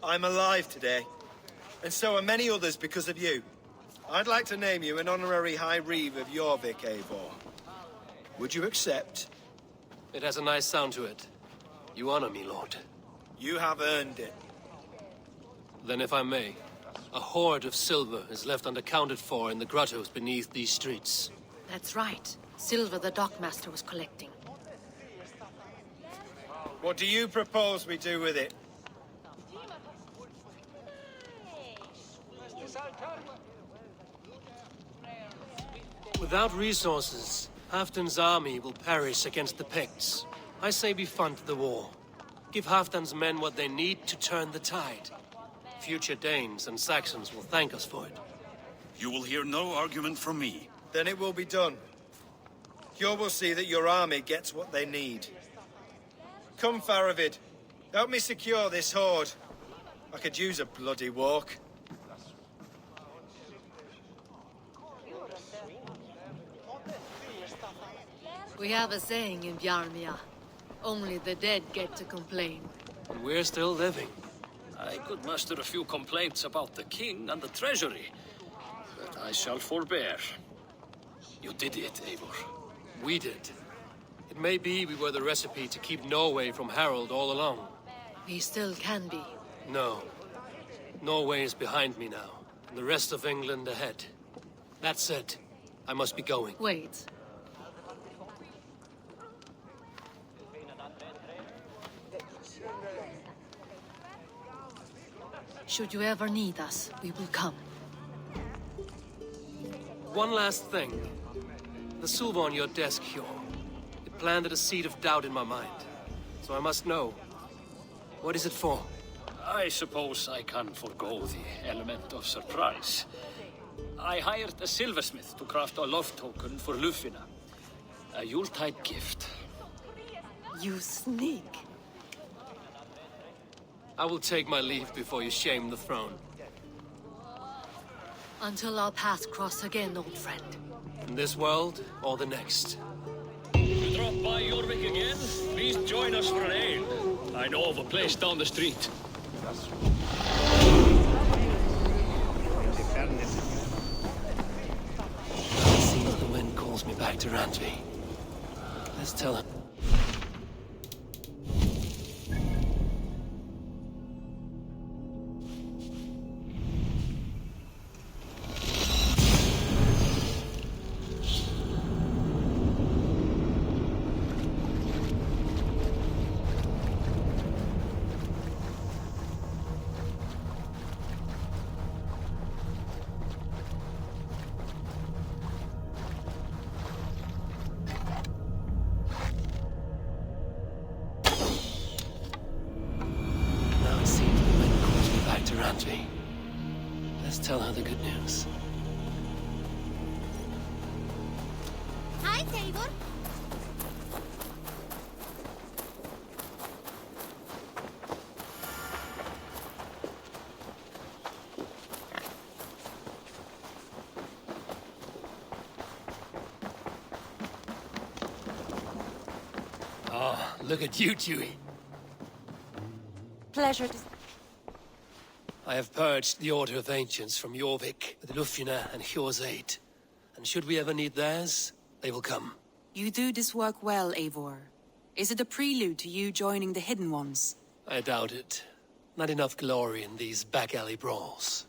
Speaker 11: I'm alive today, and so are many others because of you. I'd like to name you an honorary High Reeve of Jorvik, Eivor. Would you accept?
Speaker 4: It has a nice sound to it. You honor me, Lord.
Speaker 11: You have earned it.
Speaker 4: Then if I may, a hoard of silver is left unaccounted for in the grottos beneath these streets.
Speaker 1: That's right. Silver the Dockmaster was collecting.
Speaker 11: What do you propose we do with it?
Speaker 4: Without resources, Halfdan's army will perish against the Picts. I say we fund the war. Give Halfdan's men what they need to turn the tide. Future Danes and Saxons will thank us for it.
Speaker 10: You will hear no argument from me.
Speaker 11: Then it will be done. You will see that your army gets what they need. Come, Faravid. Help me secure this hoard. I could use a bloody walk.
Speaker 1: We have a saying in Bjarmia. Only the dead get to complain.
Speaker 4: And we're still living.
Speaker 9: I could muster a few complaints about the king and the treasury, but I shall forbear. You did it, Eivor.
Speaker 4: We did. It may be we were the recipe to keep Norway from Harald all along.
Speaker 1: We still can be.
Speaker 4: No. Norway is behind me now, and the rest of England ahead. That said, I must be going.
Speaker 1: Wait. Should you ever need us, we will come.
Speaker 4: One last thing. The silver on your desk, Hjor. It planted a seed of doubt in my mind. So I must know. What is it for?
Speaker 9: I suppose I can forgo the element of surprise. I hired a silversmith to craft a love token for Lufina. A Yuletide gift.
Speaker 1: You sneak.
Speaker 4: I will take my leave before you shame the throne.
Speaker 1: Until our paths cross again, old friend.
Speaker 4: In this world, or the next.
Speaker 9: If you drop by Jorvik again, please join us for an ale. I know of a place down the street.
Speaker 4: See if the wind calls me back to Randvi. Let's tell him. Randvi. Let's tell her the good news.
Speaker 16: Hi, Eivor.
Speaker 4: Ah, look at you, Dewey.
Speaker 3: Pleasure to...
Speaker 4: I have purged the Order of Ancients from Jorvik with Lufina and Hjor's aid. And should we ever need theirs, they will come.
Speaker 3: You do this work well, Eivor. Is it a prelude to you joining the Hidden Ones?
Speaker 4: I doubt it. Not enough glory in these back alley brawls.